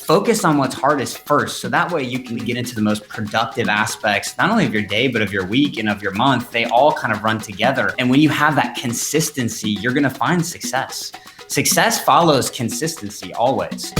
focus on what's hardest first. So that way you can get into the most productive aspects, not only of your day, but of your week and of your month. They all kind of run together. And when you have that consistency, you're going to find success. Success follows consistency always.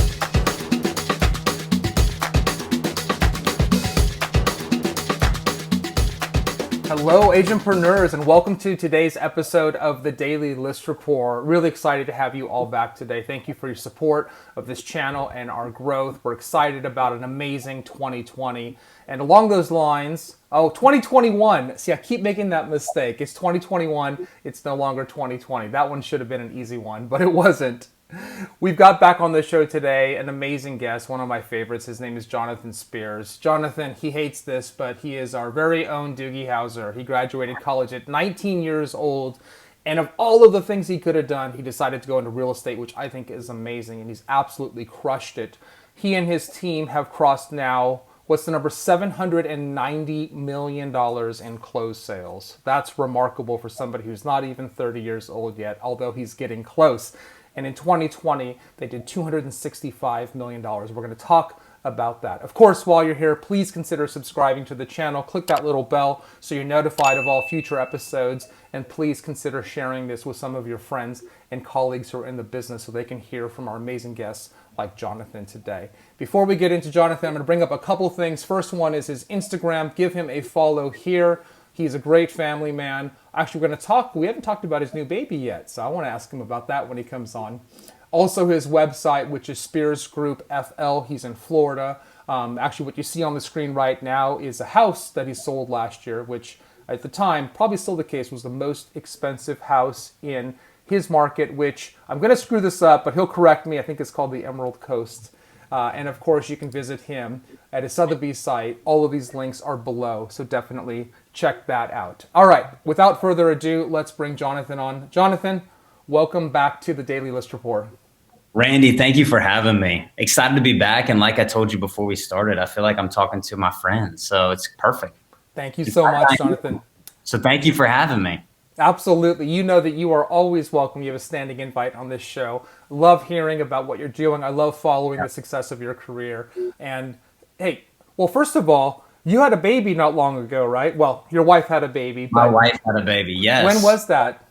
Hello, agentpreneurs, and welcome to today's episode of the Daily List Report. Really excited to have you all back today. Thank you for your support of this channel and our growth. We're excited about an amazing 2020. And along those lines, 2021. See, I keep making that mistake. It's 2021. It's no longer 2020. That one should have been an easy one, but it wasn't. We've got back on the show today an amazing guest, one of my favorites. His name is Jonathan Spears. Jonathan, he hates this, but he is our very own Doogie Howser. He graduated college at 19 years old, and of all of the things he could have done, he decided to go into real estate, which I think is amazing, and he's absolutely crushed it. He and his team have crossed now, what's the number, $790 million in closed sales. That's remarkable for somebody who's not even 30 years old yet, although he's getting close. And in 2020, they did $265 million. We're going to talk about that. Of course, while you're here, please consider subscribing to the channel. Click that little bell so you're notified of all future episodes. And please consider sharing this with some of your friends and colleagues who are in the business so they can hear from our amazing guests like Jonathan today. Before we get into Jonathan, I'm going to bring up a couple things. First one is his Instagram. Give him a follow here. He's a great family man. Actually, we're going to talk. We haven't talked about his new baby yet, so I want to ask him about that when he comes on. Also, his website, which is Spears Group FL. He's in Florida. Actually, what you see on the screen right now is a house that he sold last year, which at the time, probably still the case, was the most expensive house in his market, which I'm going to screw this up, but he'll correct me. I think it's called the Emerald Coast. And of course, you can visit him at his Sotheby's site. All of these links are below, so definitely check that out. All right, without further ado, let's bring Jonathan on. Jonathan, welcome back to the Daily List Report. Randy, thank you for having me. Excited to be back. And like I told you before we started, I feel like I'm talking to my friends. So it's perfect. Thank you so much, Jonathan. So thank you for having me. Absolutely. You know that you are always welcome. You have a standing invite on this show. Love hearing about what you're doing. I love following the success of your career. And hey, well, first of all, you had a baby not long ago, right? Well, your wife had a baby. But my wife had a baby, yes. When was that?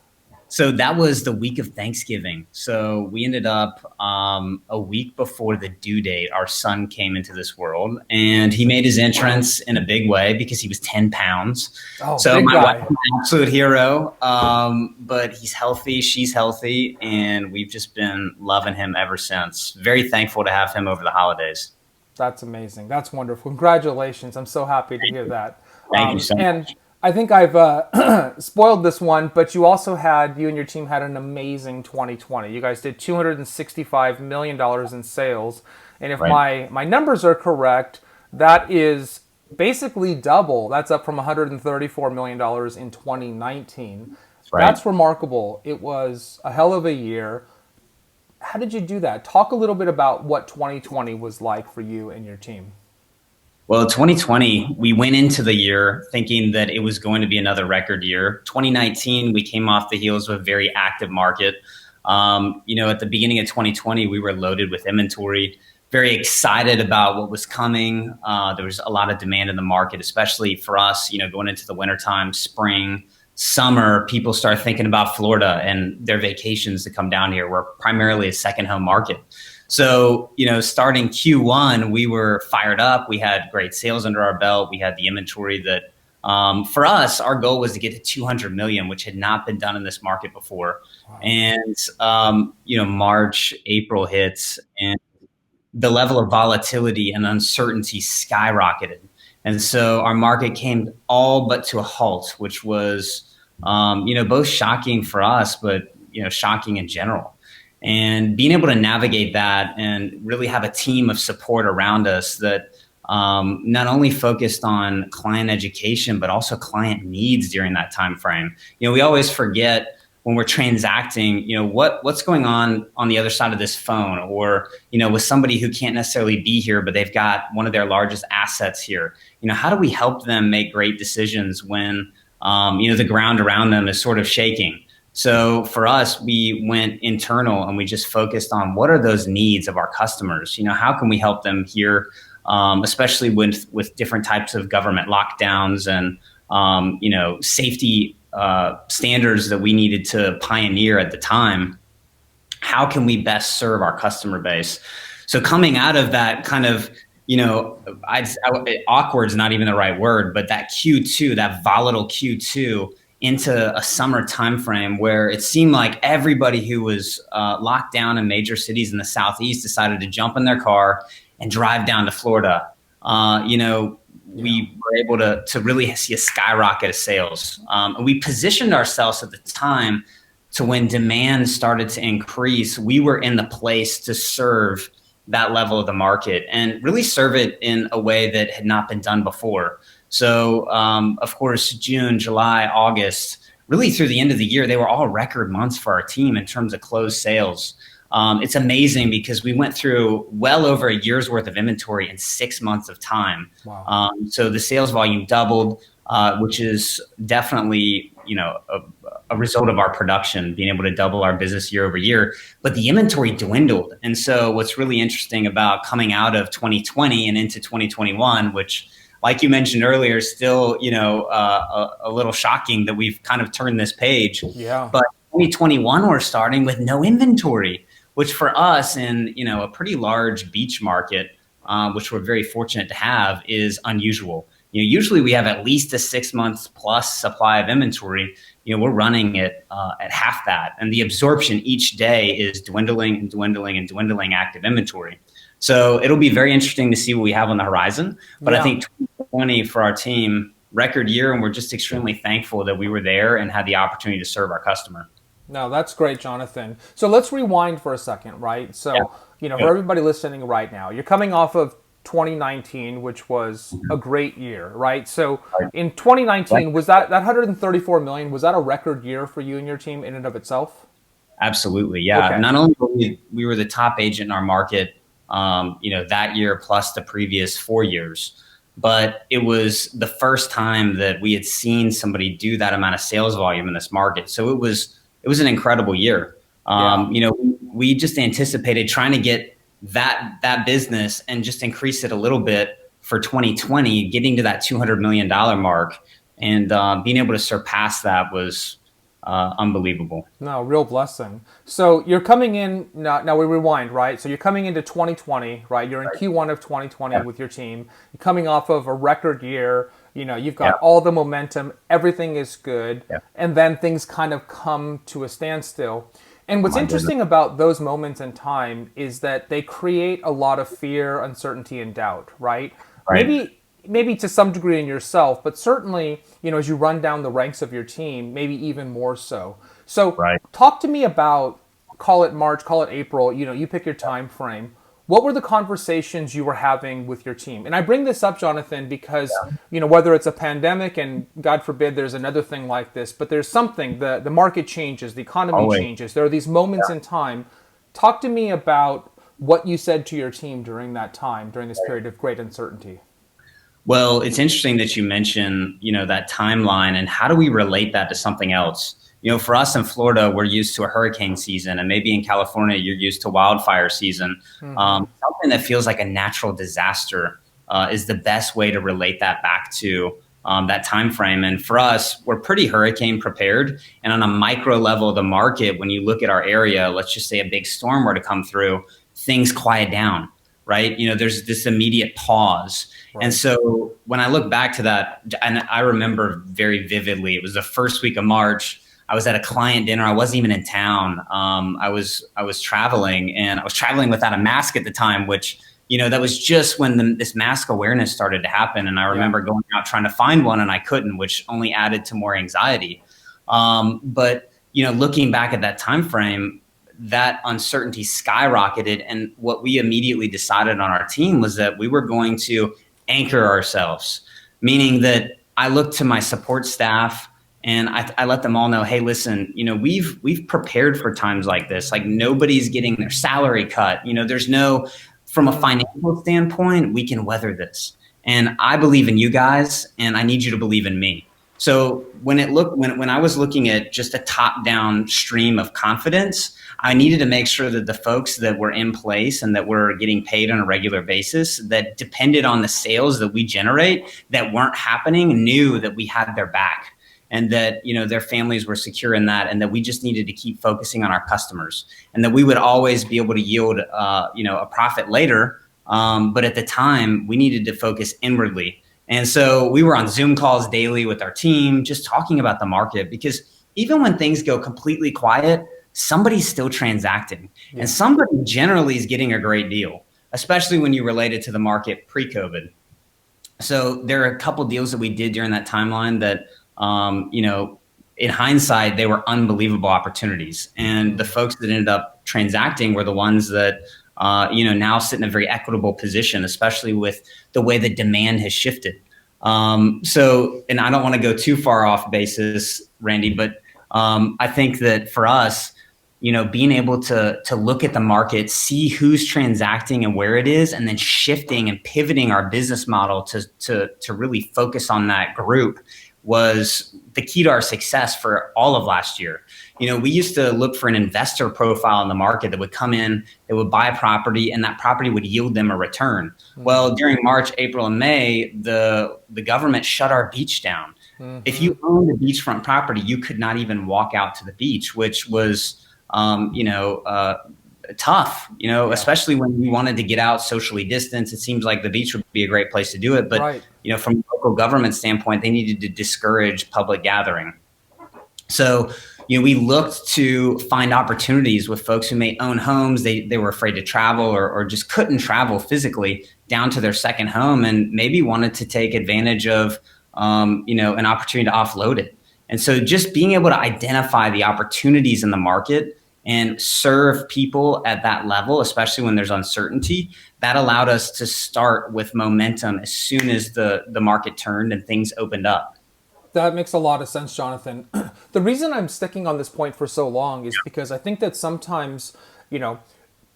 So that was the week of Thanksgiving. So we ended up a week before the due date. Our son came into this world, and he made his entrance in a big way because he was 10 pounds. Oh, so big my guy. wife is an absolute hero, but he's healthy, she's healthy, and we've just been loving him ever since. Very thankful to have him over the holidays. That's amazing. That's wonderful. Congratulations. I'm so happy to hear that. Thank you so much. And I think I've spoiled this one, but you and your team had an amazing 2020. You guys did $265 million in sales. And if my numbers are correct, that is basically double. That's up from $134 million in 2019. Right. That's remarkable. It was a hell of a year. How did you do that? Talk a little bit about what 2020 was like for you and your team. Well, 2020, we went into the year thinking that it was going to be another record year. 2019, we came off the heels of a very active market. At the beginning of 2020, we were loaded with inventory, very excited about what was coming. There was a lot of demand in the market, especially for us, going into the wintertime, spring, summer. People start thinking about Florida and their vacations to come down here. We're primarily a second home market. So, starting Q1, we were fired up. We had great sales under our belt. We had the inventory that, for us, our goal was to get to 200 million, which had not been done in this market before. Wow. And, March, April hits, and the level of volatility and uncertainty skyrocketed. And so our market came all but to a halt, which was, both shocking for us, but, shocking in general. And being able to navigate that and really have a team of support around us that not only focused on client education, but also client needs during that time frame. We always forget when we're transacting, what's going on the other side of this phone, or, with somebody who can't necessarily be here, but they've got one of their largest assets here. How do we help them make great decisions when, the ground around them is sort of shaking? So for us, we went internal and we just focused on what are those needs of our customers. How can we help them here, especially with different types of government lockdowns and safety standards that we needed to pioneer at the time. How can we best serve our customer base? So coming out of that kind of, awkward is not even the right word, but that Q2, that volatile Q2 into a summer timeframe where it seemed like everybody who was locked down in major cities in the Southeast decided to jump in their car and drive down to Florida. We were able to really see a skyrocket of sales. And we positioned ourselves at the time to when demand started to increase, we were in the place to serve that level of the market and really serve it in a way that had not been done before. So, of course, June, July, August, really through the end of the year, they were all record months for our team in terms of closed sales. It's amazing because we went through well over a year's worth of inventory in 6 months of time. Wow. So the sales volume doubled, which is definitely, a result of our production being able to double our business year over year, but the inventory dwindled. And so what's really interesting about coming out of 2020 and into 2021, which, like you mentioned earlier, still, a little shocking that we've kind of turned this page. Yeah. But 2021, we're starting with no inventory, which for us in, a pretty large beach market, which we're very fortunate to have, is unusual. Usually we have at least a 6 months plus supply of inventory. We're running it at half that. And the absorption each day is dwindling and dwindling and dwindling active inventory. So it'll be very interesting to see what we have on the horizon. But I think 2020 for our team, record year, and we're just extremely thankful that we were there and had the opportunity to serve our customer. No, that's great, Jonathan. So let's rewind for a second, right? So, for everybody listening right now, you're coming off of 2019, which was a great year, right? So in 2019, was that 134 million, was that a record year for you and your team in and of itself? Absolutely. Yeah. Okay. Not only were we were the top agent in our market, that year plus the previous 4 years, but it was the first time that we had seen somebody do that amount of sales volume in this market. So it was an incredible year. We just anticipated trying to get that business and just increase it a little bit for 2020, getting to that $200 million mark, and being able to surpass that was unbelievable. No, real blessing. So you're coming in now we rewind, right? So you're coming into 2020, right? You're in Q1 of 2020 with your team. You're coming off of a record year. You've got all the momentum. Everything is good. And then things kind of come to a standstill. And what's interesting about those moments in time is that they create a lot of fear, uncertainty, and doubt, right? Maybe to some degree in yourself, but certainly, as you run down the ranks of your team, maybe even more so. So talk to me about, call it March, call it April, you pick your time frame. What were the conversations you were having with your team? And I bring this up, Jonathan, because, whether it's a pandemic and God forbid there's another thing like this, but there's something, the market changes, the economy changes. There are these moments in time. Talk to me about what you said to your team during that time, during this period of great uncertainty. Well, it's interesting that you mention, that timeline, and how do we relate that to something else? For us in Florida, we're used to a hurricane season, and maybe in California, you're used to wildfire season. Something that feels like a natural disaster is the best way to relate that back to that time frame. And for us, we're pretty hurricane prepared. And on a micro level of the market, when you look at our area, let's just say a big storm were to come through, things quiet down, right? There's this immediate pause. And so when I look back to that, and I remember very vividly, it was the first week of March. I was at a client dinner. I wasn't even in town. I was traveling, and I was traveling without a mask at the time, which, that was just when this mask awareness started to happen. And I remember going out trying to find one, and I couldn't, which only added to more anxiety. But looking back at that time frame, that uncertainty skyrocketed. And what we immediately decided on our team was that we were going to anchor ourselves, meaning that I looked to my support staff and I let them all know, hey, listen, we've prepared for times like this. Like, nobody's getting their salary cut. There's no, from a financial standpoint, we can weather this. And I believe in you guys, and I need you to believe in me. So when I was looking at just a top down stream of confidence, I needed to make sure that the folks that were in place and that were getting paid on a regular basis that depended on the sales that we generate that weren't happening knew that we had their back and that their families were secure in that, and that we just needed to keep focusing on our customers, and that we would always be able to yield a profit later, but at the time we needed to focus inwardly. And so we were on Zoom calls daily with our team, just talking about the market, because even when things go completely quiet, somebody's still transacting, and somebody generally is getting a great deal, especially when you relate it to the market pre-COVID. So there are a couple deals that we did during that timeline that, in hindsight, they were unbelievable opportunities. And the folks that ended up transacting were the ones that, now sit in a very equitable position, especially with the way the demand has shifted. And I don't want to go too far off basis, Randy, but I think that for us, being able to look at the market, see who's transacting and where it is, and then shifting and pivoting our business model to really focus on that group was the key to our success for all of last year. We used to look for an investor profile in the market that would come in, that would buy a property, and that property would yield them a return. Mm-hmm. Well, during March, April, and May, the government shut our beach down. Mm-hmm. If you owned a beachfront property, you could not even walk out to the beach, which was tough, especially when we wanted to get out socially distanced. It seems like the beach would be a great place to do it. But, right. From a local government standpoint, they needed to discourage public gathering. So, we looked to find opportunities with folks who may own homes. They were afraid to travel or just couldn't travel physically down to their second home, and maybe wanted to take advantage of, an opportunity to offload it. And so just being able to identify the opportunities in the market and serve people at that level, especially when there's uncertainty, that allowed us to start with momentum as soon as the market turned and things opened up. That makes a lot of sense, Jonathan. The reason I'm sticking on this point for so long is because I think that sometimes,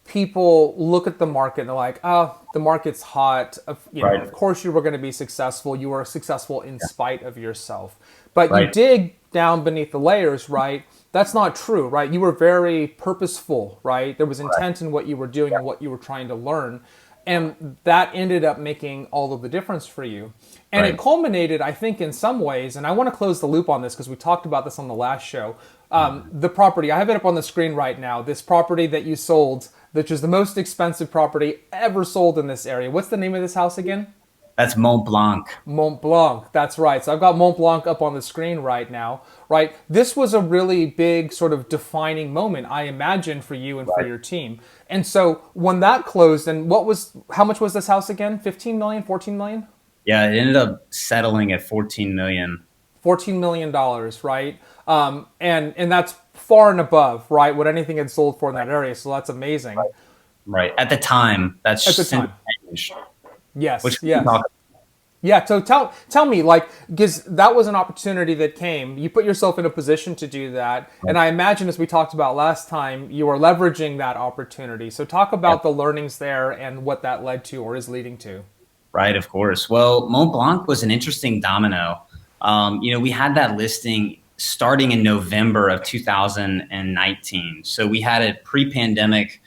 people look at the market and they're like, oh, the market's hot. Right. Of course you were going to be successful. You were successful in spite of yourself. But you dig down beneath the layers, right? That's not true, right? You were very purposeful, right? There was intent in what you were doing and what you were trying to learn. And that ended up making all of the difference for you. And it culminated, I think, in some ways, and I want to close the loop on this because we talked about this on the last show. The property, I have it up on the screen right now, this property that you sold, which is the most expensive property ever sold in this area. What's the name of this house again? That's Mont Blanc. Mont Blanc, that's right. So I've got Mont Blanc up on the screen right now, right? This was a really big sort of defining moment, I imagine, for you and for your team. And so when that closed, and how much was this house again? 15 million, 14 million? Yeah, it ended up settling at 14 million. $14 million, right? And that's far and above, right, what anything had sold for in that area. So that's amazing. Right. At the time, that's at the time. Yes. Which yes. Yeah. So tell me, because that was an opportunity that came. You put yourself in a position to do that, and I imagine, as we talked about last time, you are leveraging that opportunity. So talk about the learnings there and what that led to or is leading to. Right. Of course. Well, Mont Blanc was an interesting domino. We had that listing starting in November of 2019. So we had it pre-pandemic.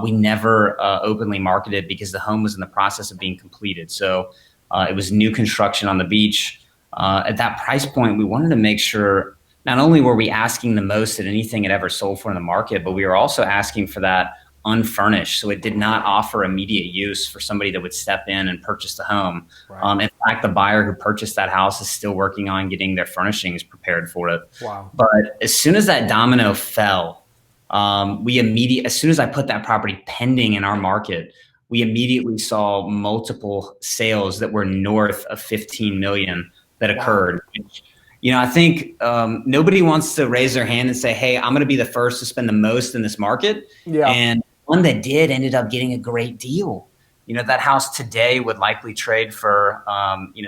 We never openly marketed because the home was in the process of being completed. So it was new construction on the beach. At that price point, we wanted to make sure not only were we asking the most that anything had ever sold for in the market, but we were also asking for that unfurnished. So it did not offer immediate use for somebody that would step in and purchase the home. Right. In fact, the buyer who purchased that house is still working on getting their furnishings prepared for it. Wow. But as soon as that domino fell, as soon as I put that property pending in our market, we immediately saw multiple sales that were north of 15 million that occurred. Wow. I think nobody wants to raise their hand and say, hey, I'm going to be the first to spend the most in this market. Yeah. And one that did ended up getting a great deal. That house today would likely trade for,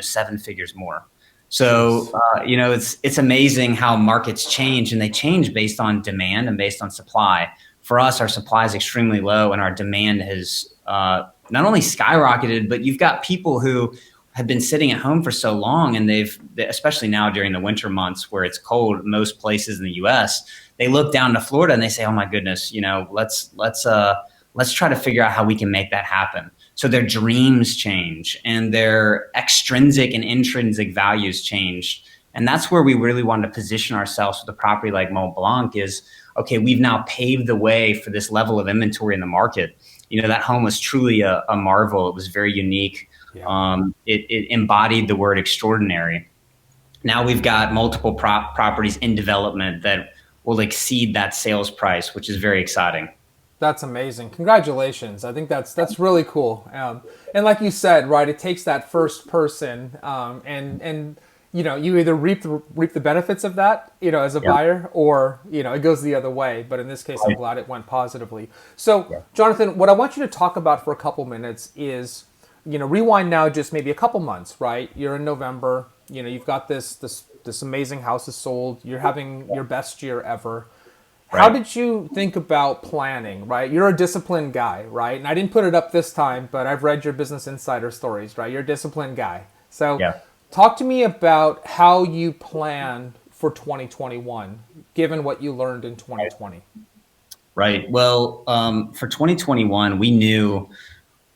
7 figures more. So, it's amazing how markets change, and they change based on demand and based on supply. For us, our supply is extremely low and our demand has not only skyrocketed, but you've got people who have been sitting at home for so long, and especially now during the winter months where it's cold, most places in the U.S., they look down to Florida and they say, "Oh my goodness, let's try to figure out how we can make that happen." So their dreams change and their extrinsic and intrinsic values change. And that's where we really wanted to position ourselves with a property like Mont Blanc is, okay, we've now paved the way for this level of inventory in the market. That home was truly a marvel. It was very unique. Yeah. It embodied the word extraordinary. Now we've got multiple properties in development that will exceed that sales price, which is very exciting. That's amazing. Congratulations. I think that's really cool. And like you said, right, it takes that first person, and you either reap the benefits of that, as a Yeah. buyer, or it goes the other way. But in this case, I'm Right. glad it went positively. So, Yeah. Jonathan, what I want you to talk about for a couple minutes is, rewind now just maybe a couple months, right? You're in November. You've got this amazing house is sold. You're having your best year ever. How Right. did you think about planning, right? You're a disciplined guy, right? And I didn't put it up this time, but I've read your Business Insider stories, right? You're a disciplined guy. So Yeah. talk to me about how you plan for 2021, given what you learned in 2020. Right. Well, for 2021, we knew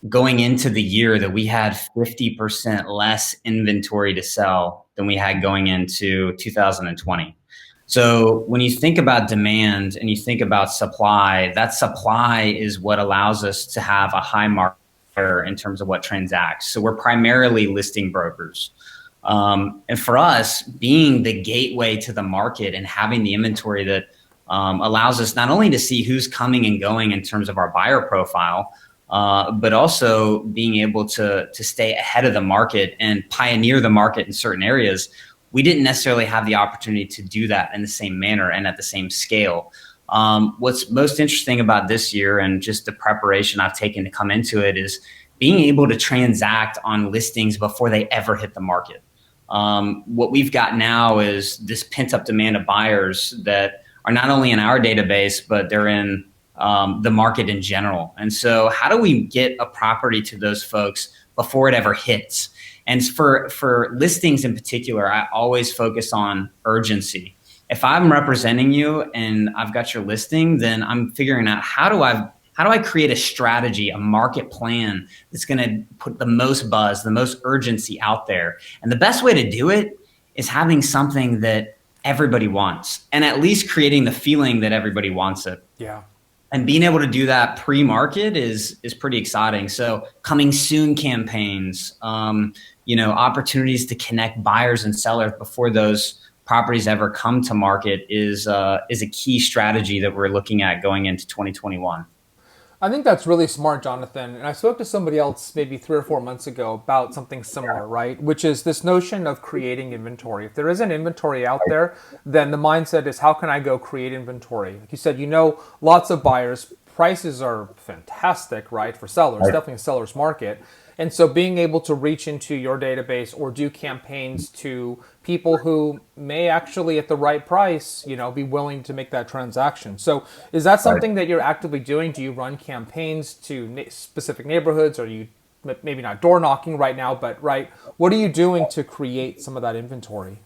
going into the year that we had 50% less inventory to sell than we had going into 2020. So when you think about demand and you think about supply, that supply is what allows us to have a high market share in terms of what transacts. So we're primarily listing brokers. And for us, being the gateway to the market and having the inventory that allows us not only to see who's coming and going in terms of our buyer profile, but also being able to stay ahead of the market and pioneer the market in certain areas. We didn't necessarily have the opportunity to do that in the same manner and at the same scale. What's most interesting about this year and just the preparation I've taken to come into it is being able to transact on listings before they ever hit the market. What we've got now is this pent up demand of buyers that are not only in our database, but they're in the market in general. And so how do we get a property to those folks before it ever hits? And for listings in particular, I always focus on urgency. If I'm representing you and I've got your listing, then I'm figuring out how do I create a strategy, a market plan that's going to put the most buzz, the most urgency out there. And the best way to do it is having something that everybody wants and at least creating the feeling that everybody wants it. Yeah. And being able to do that pre-market is pretty exciting. So coming soon campaigns, opportunities to connect buyers and sellers before those properties ever come to market is a key strategy that we're looking at going into 2021. I think that's really smart, Jonathan. And I spoke to somebody else maybe 3 or 4 months ago about something similar, right? Which is this notion of creating inventory. If there isn't inventory out there, then the mindset is how can I go create inventory? Like you said, lots of buyers, prices are fantastic, right? For sellers, Right. definitely a seller's market. And so being able to reach into your database or do campaigns to people who may actually at the right price, be willing to make that transaction. So is that Right. something that you're actively doing? Do you run campaigns to specific neighborhoods? Or are you maybe not door knocking right now, but right, what are you doing to create some of that inventory?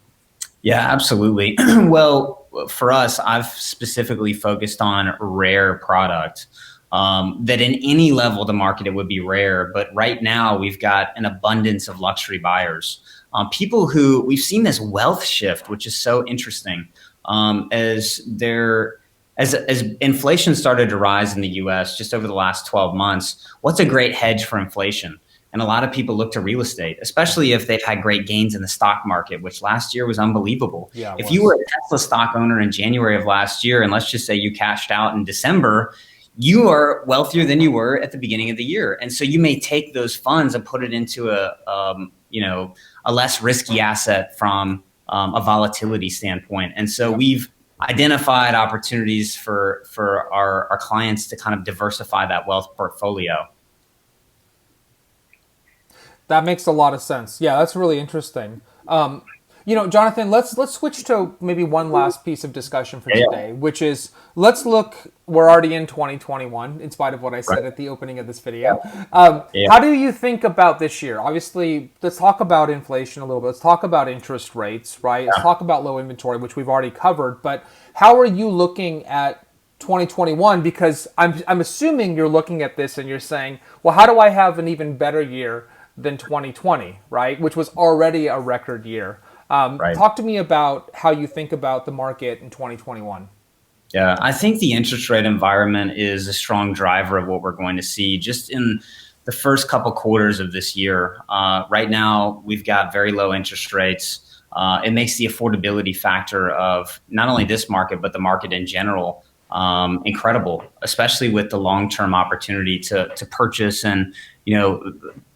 Yeah, absolutely. Well, for us, I've specifically focused on rare product. That in any level of the market, it would be rare. But right now, we've got an abundance of luxury buyers. People who we've seen this wealth shift, which is so interesting. As inflation started to rise in the US just over the last 12 months, what's a great hedge for inflation? And a lot of people look to real estate, especially if they've had great gains in the stock market, which last year was unbelievable. Yeah, it If you were was. a Tesla stock owner in January of last year, and let's just say you cashed out in December, you are wealthier than you were at the beginning of the year. And so you may take those funds and put it into a less risky asset from a volatility standpoint. And so Yep. we've identified opportunities for our clients to kind of diversify that wealth portfolio. That makes a lot of sense. Yeah, that's really interesting. Jonathan, let's switch to maybe one last piece of discussion for Yeah, today, which is let's look. We're already in 2021, in spite of what I said right. at the opening of this video. Yeah, How do you think about this year? Obviously, let's talk about inflation a little bit. Let's talk about interest rates, right? Let's yeah. talk about low inventory, which we've already covered. But how are you looking at 2021? Because I'm assuming you're looking at this and you're saying, well, how do I have an even better year than 2020, right? Which was already a record year. Right. Talk to me about how you think about the market in 2021. Yeah, I think the interest rate environment is a strong driver of what we're going to see just in the first couple quarters of this year. Right now, we've got very low interest rates. It makes the affordability factor of not only this market, but the market in general incredible, especially with the long-term opportunity to purchase and,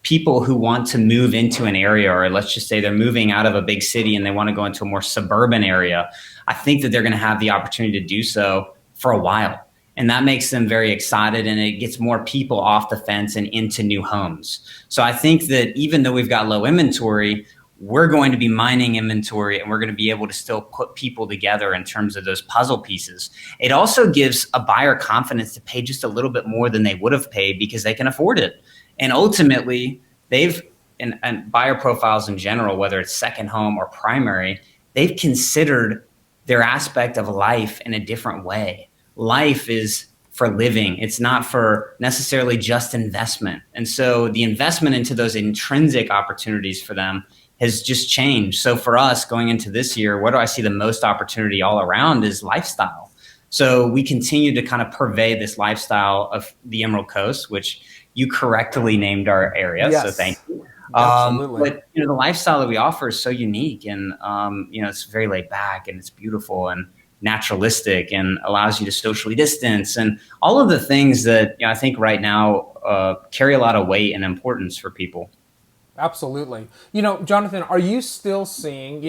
people who want to move into an area, or let's just say they're moving out of a big city and they want to go into a more suburban area. I think that they're going to have the opportunity to do so for a while. And that makes them very excited, and it gets more people off the fence and into new homes. So I think that even though we've got low inventory, we're going to be mining inventory, and we're going to be able to still put people together in terms of those puzzle pieces. It also gives a buyer confidence to pay just a little bit more than they would have paid because they can afford it. And ultimately, and buyer profiles in general, whether it's second home or primary, they've considered their aspect of life in a different way. Life is for living. It's not for necessarily just investment. And so the investment into those intrinsic opportunities for them has just changed. So for us going into this year, where do I see the most opportunity all around is lifestyle. So we continue to kind of purvey this lifestyle of the Emerald Coast, which you correctly named our area. Yes. So thank you. Absolutely. But the lifestyle that we offer is so unique, and it's very laid back, and it's beautiful and naturalistic, and allows you to socially distance, and all of the things that I think right now carry a lot of weight and importance for people. Absolutely. Jonathan, are you still seeing,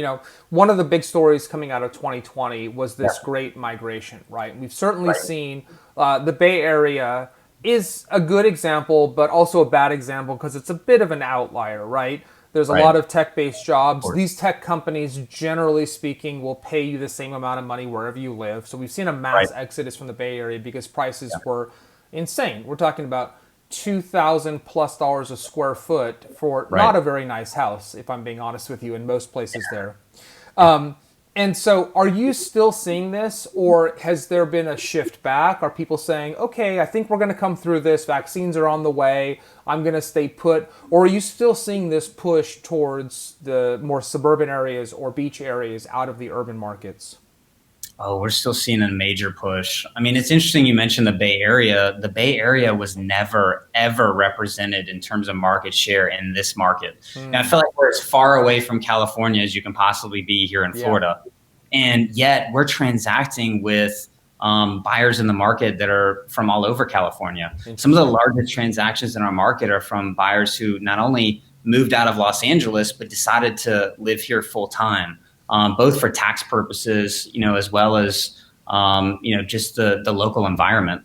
one of the big stories coming out of 2020 was this great migration, right? We've certainly seen the Bay Area is a good example, but also a bad example because it's a bit of an outlier, right? There's a lot of tech-based jobs. These tech companies, generally speaking, will pay you the same amount of money wherever you live. So we've seen a mass exodus from the Bay Area because prices were insane. We're talking about $2,000+ a square foot for not a very nice house, if I'm being honest with you, in most places there. And so are you still seeing this, or has there been a shift back? Are people saying, okay, I think we're going to come through this, vaccines are on the way, I'm going to stay put? Or are you still seeing this push towards the more suburban areas or beach areas out of the urban markets? Oh, we're still seeing a major push. I mean, it's interesting you mentioned the Bay Area. The Bay Area was never, ever represented in terms of market share in this market. And I feel like we're as far away from California as you can possibly be here in Florida. And yet we're transacting with buyers in the market that are from all over California. Some of the largest transactions in our market are from buyers who not only moved out of Los Angeles, but decided to live here full time. Both for tax purposes, as well as, just the local environment.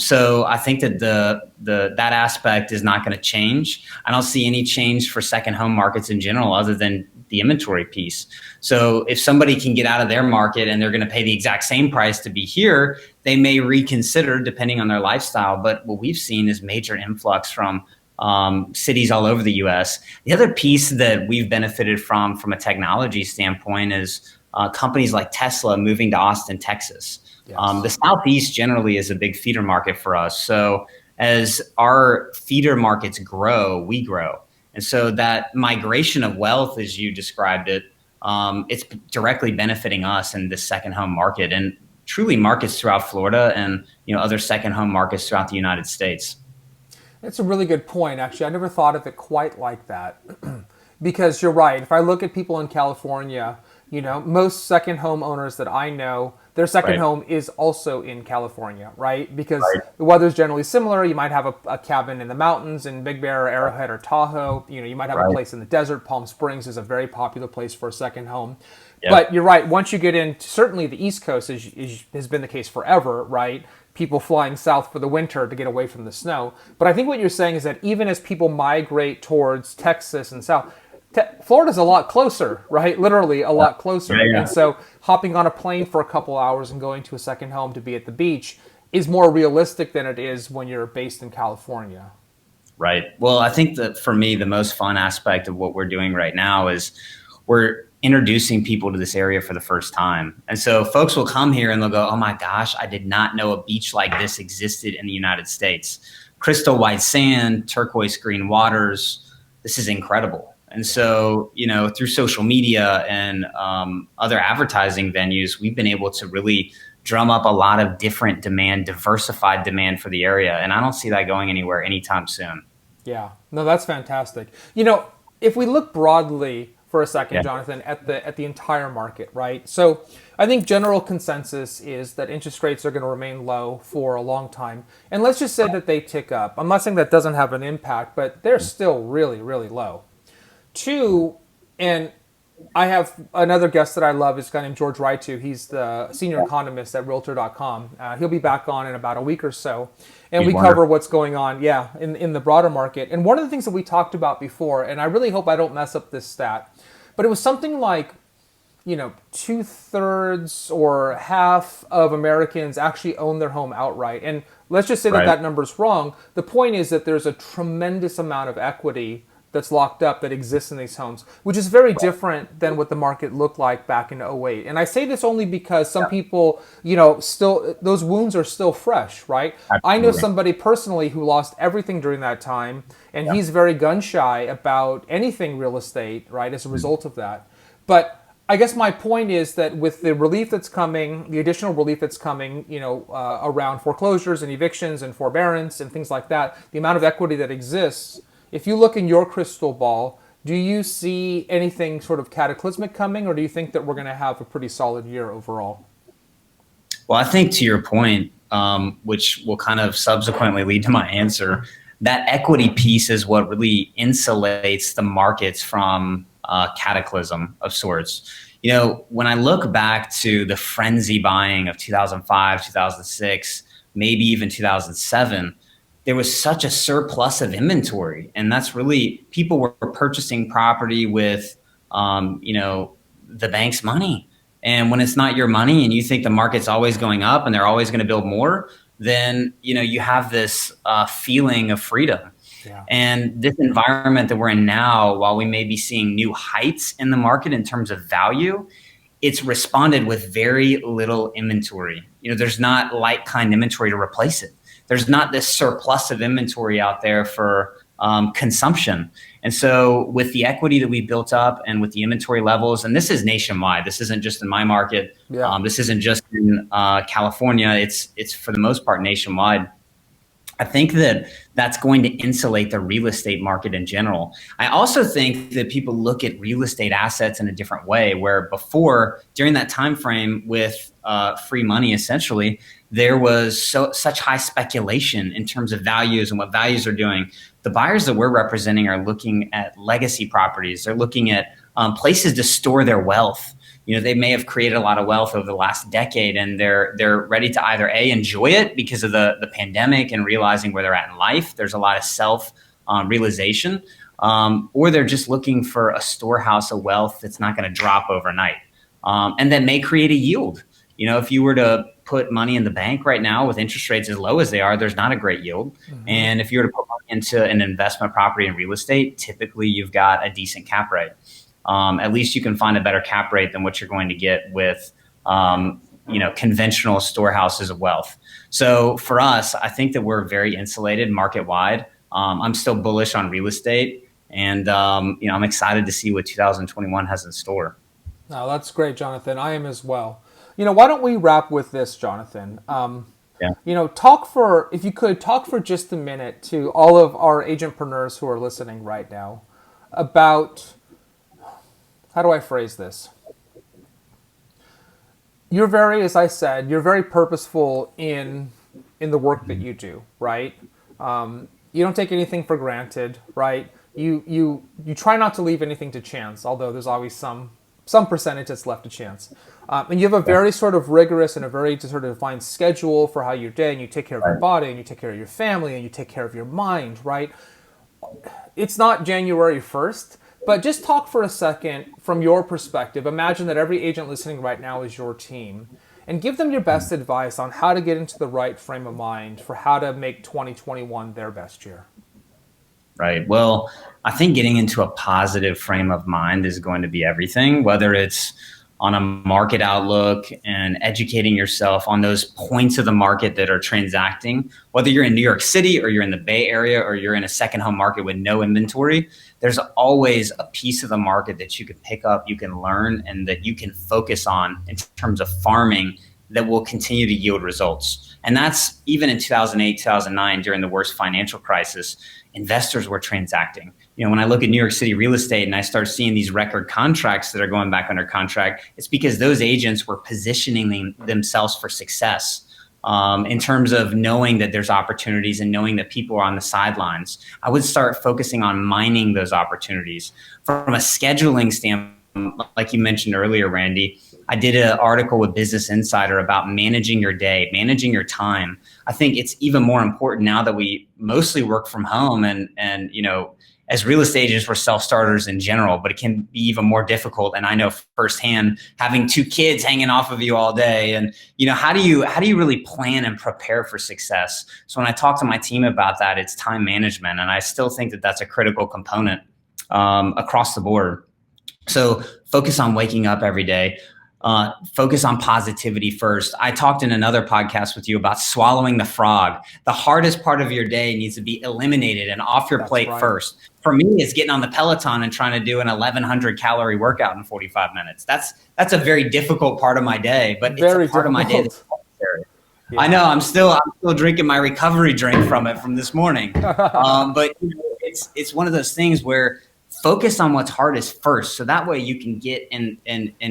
So I think that that aspect is not going to change. I don't see any change for second home markets in general, other than the inventory piece. So if somebody can get out of their market and they're going to pay the exact same price to be here, they may reconsider depending on their lifestyle. But what we've seen is major influx from cities all over the U.S. The other piece that we've benefited from a technology standpoint is companies like Tesla moving to Austin, Texas. The Southeast generally is a big feeder market for us. So as our feeder markets grow, we grow. And so that migration of wealth, as you described it, it's directly benefiting us in this second home market, and truly markets throughout Florida and other second home markets throughout the United States. That's a really good point, actually. I never thought of it quite like that. Because you're right. If I look at people in California, most second home owners that I know, their second home is also in California, right? Because the weather's generally similar. You might have a cabin in the mountains in Big Bear or Arrowhead or Tahoe. You might have a place in the desert. Palm Springs is a very popular place for a second home. But you're right. Once you get into, certainly the East Coast has been the case forever, right? People flying south for the winter to get away from the snow. But I think what you're saying is that even as people migrate towards Texas and south, Florida's a lot closer, right? Literally a lot closer. Yeah, And yeah. so hopping on a plane for a couple hours and going to a second home to be at the beach is more realistic than it is when you're based in California. Right. Well, I think that for me, the most fun aspect of what we're doing right now is we're introducing people to this area for the first time. And so folks will come here and they'll go, oh my gosh, I did not know a beach like this existed in the United States. Crystal white sand, turquoise green waters. This is incredible. And so, through social media and other advertising venues, we've been able to really drum up a lot of different demand, diversified demand for the area. And I don't see that going anywhere anytime soon. Yeah, no, that's fantastic. If we look broadly for a second, Yeah. Jonathan, at the entire market, right? So I think general consensus is that interest rates are going to remain low for a long time. And let's just say that they tick up. I'm not saying that doesn't have an impact, but they're still really, really low. Two, and I have another guest that I love is a guy named George Wrightu. He's the senior economist at Realtor.com. He'll be back on in about a week or so. And He's we cover wonderful. what's going on, yeah, in the broader market. And one of the things that we talked about before, and I really hope I don't mess up this stat, but it was something like, 2/3 or half of Americans actually own their home outright. And let's just say that Right. that number's wrong. The point is that there's a tremendous amount of equity that's locked up that exists in these homes, which is very different than what the market looked like back in '08. And I say this only because some people, still, those wounds are still fresh, right? I know Absolutely. somebody personally who lost everything during that time, and Yeah. he's very gun shy about anything real estate, right, as a result of that. But I guess my point is that with the relief that's coming, the additional relief that's coming, around foreclosures and evictions and forbearance and things like that, the amount of equity that exists, if you look in your crystal ball, do you see anything sort of cataclysmic coming, or do you think that we're going to have a pretty solid year overall? Well, I think to your point, which will kind of subsequently lead to my answer, that equity piece is what really insulates the markets from cataclysm of sorts. When I look back to the frenzy buying of 2005, 2006, maybe even 2007, there was such a surplus of inventory. And that's really, people were purchasing property with, the bank's money. And when it's not your money and you think the market's always going up and they're always going to build more, then, you have this feeling of freedom. Yeah. And this environment that we're in now, while we may be seeing new heights in the market in terms of value, it's responded with very little inventory. There's not like kind inventory to replace it. There's not this surplus of inventory out there for consumption. And so with the equity that we built up and with the inventory levels, and this is nationwide, this isn't just in my market. Yeah. This isn't just in California. It's for the most part nationwide. I think that that's going to insulate the real estate market in general. I also think that people look at real estate assets in a different way, where before, during that time frame with free money, essentially, there was such high speculation in terms of values and what values are doing. The buyers that we're representing are looking at legacy properties. They're looking at places to store their wealth. They may have created a lot of wealth over the last decade, and they're ready to either enjoy it because of the pandemic and realizing where they're at in life. There's a lot of self realization, or they're just looking for a storehouse of wealth that's not going to drop overnight, and that may create a yield. If you were to put money in the bank right now with interest rates as low as they are, there's not a great yield. Mm-hmm. And if you were to put money into an investment property in real estate, typically you've got a decent cap rate. At least you can find a better cap rate than what you're going to get with, conventional storehouses of wealth. So for us, I think that we're very insulated market wide. I'm still bullish on real estate, and I'm excited to see what 2021 has in store. No, that's great, Jonathan. I am as well. Why don't we wrap with this, Jonathan? Yeah. If you could, talk for just a minute to all of our agentpreneurs who are listening right now about, how do I phrase this? As I said, you're very purposeful in the work that you do, right? You don't take anything for granted, right? You try not to leave anything to chance, although there's always some percentage that's left to chance. And you have a very sort of rigorous and a very sort of defined schedule for how your day, and you take care of your body, and you take care of your family, and you take care of your mind, right? It's not January 1st, But just talk for a second from your perspective. Imagine that every agent listening right now is your team, and give them your best advice on how to get into the right frame of mind for how to make 2021 their best year. Right. Well, I think getting into a positive frame of mind is going to be everything, whether it's on a market outlook and educating yourself on those points of the market that are transacting, whether you're in New York City or you're in the Bay Area or you're in a second home market with no inventory, there's always a piece of the market that you can pick up, you can learn, and that you can focus on in terms of farming that will continue to yield results. And that's even in 2008, 2009, during the worst financial crisis, investors were transacting. When I look at New York City real estate and I start seeing these record contracts that are going back under contract, it's because those agents were positioning themselves for success in terms of knowing that there's opportunities and knowing that people are on the sidelines. I would start focusing on mining those opportunities. From a scheduling standpoint, like you mentioned earlier, Randy, I did an article with Business Insider about managing your day, managing your time. I think it's even more important now that we mostly work from home and as real estate agents, we're self-starters in general, but it can be even more difficult. And I know firsthand having two kids hanging off of you all day. And, how do you really plan and prepare for success? So when I talk to my team about that, it's time management. And I still think that that's a critical component across the board. So focus on waking up every day. Focus on positivity first. I talked in another podcast with you about swallowing the frog. The hardest part of your day needs to be eliminated and off your plate first. For me, it's getting on the Peloton and trying to do an 1,100 calorie workout in 45 minutes. That's a very difficult part of my day, but it's a part of my day that's necessary. Yeah. I know I'm still drinking my recovery drink from this morning. But it's one of those things where focus on what's hardest first. So that way you can get and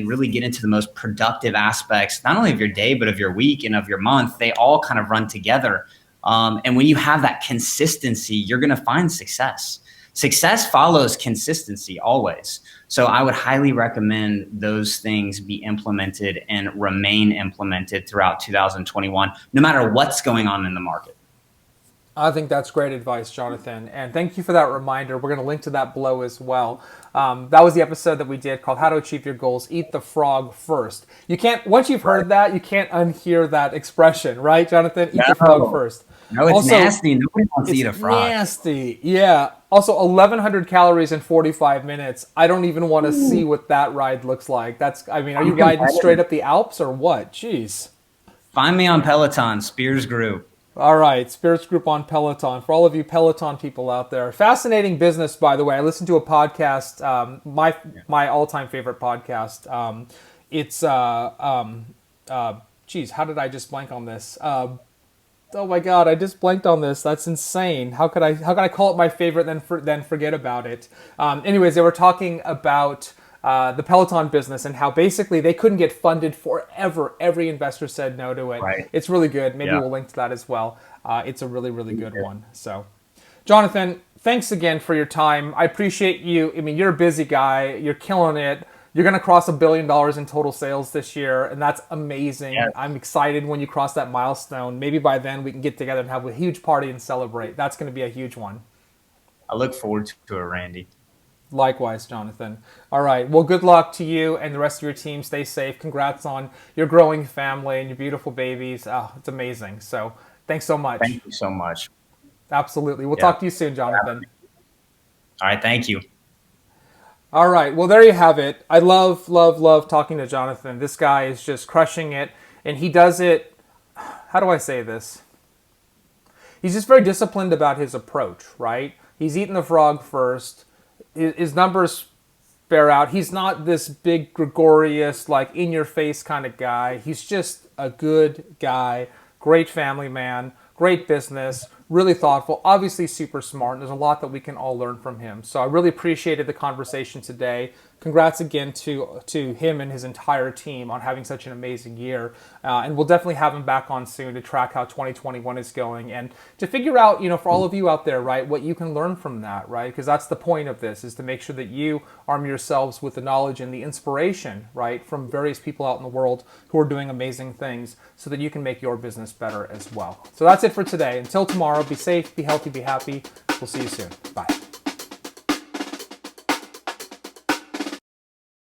really get into the most productive aspects, not only of your day, but of your week and of your month. They all kind of run together. And when you have that consistency, you're going to find success. Success follows consistency always. So I would highly recommend those things be implemented and remain implemented throughout 2021, no matter what's going on in the market. I think that's great advice, Jonathan. And thank you for that reminder. We're going to link to that below as well. That was the episode that we did called How to Achieve Your Goals, Eat the Frog First. You can't, once you've heard that, you can't unhear that expression, right, Jonathan? Eat the frog first. No, it's also nasty. Nobody wants to eat a frog. Nasty, yeah. Also, 1,100 calories in 45 minutes. I don't even want to see what that ride looks like. Are you riding straight up the Alps or what? Jeez. Find me on Peloton, Spears Group. All right, Spirits Group on Peloton. For all of you Peloton people out there. Fascinating business, by the way. I listened to a podcast, my all-time favorite podcast. Geez, how did I just blank on this? Oh my God, I just blanked on this. That's insane. How could I call it my favorite then forget about it? Anyways, they were talking about the Peloton business and how basically they couldn't get funded forever. Every investor said no to it. Right. It's really good. Maybe we'll link to that as well. It's a really, really good one. So, Jonathan, thanks again for your time. I appreciate you. I mean, you're a busy guy. You're killing it. You're going to cross $1 billion in total sales this year, and that's amazing. Yeah. I'm excited when you cross that milestone. Maybe by then we can get together and have a huge party and celebrate. That's going to be a huge one. I look forward to it, Randy. Likewise, Jonathan. All right. Well, good luck to you and the rest of your team. Stay safe. Congrats on your growing family and your beautiful babies. Oh, it's amazing. So thanks so much. Thank you so much. Absolutely. We'll talk to you soon, Jonathan. All right. Thank you. All right. Well, there you have it. I love, love, love talking to Jonathan. This guy is just crushing it. And he does it. How do I say this? He's just very disciplined about his approach, right? He's eating the frog first. His numbers bear out. He's not this big, gregarious, like in-your-face kind of guy. He's just a good guy, great family man, great business, really thoughtful, obviously super smart. And there's a lot that we can all learn from him. So I really appreciated the conversation today. Congrats again to him and his entire team on having such an amazing year. And we'll definitely have him back on soon to track how 2021 is going and to figure out, for all of you out there, right, what you can learn from that, right? Because that's the point of this, is to make sure that you arm yourselves with the knowledge and the inspiration, right, from various people out in the world who are doing amazing things so that you can make your business better as well. So that's it for today. Until tomorrow, be safe, be healthy, be happy. We'll see you soon. Bye.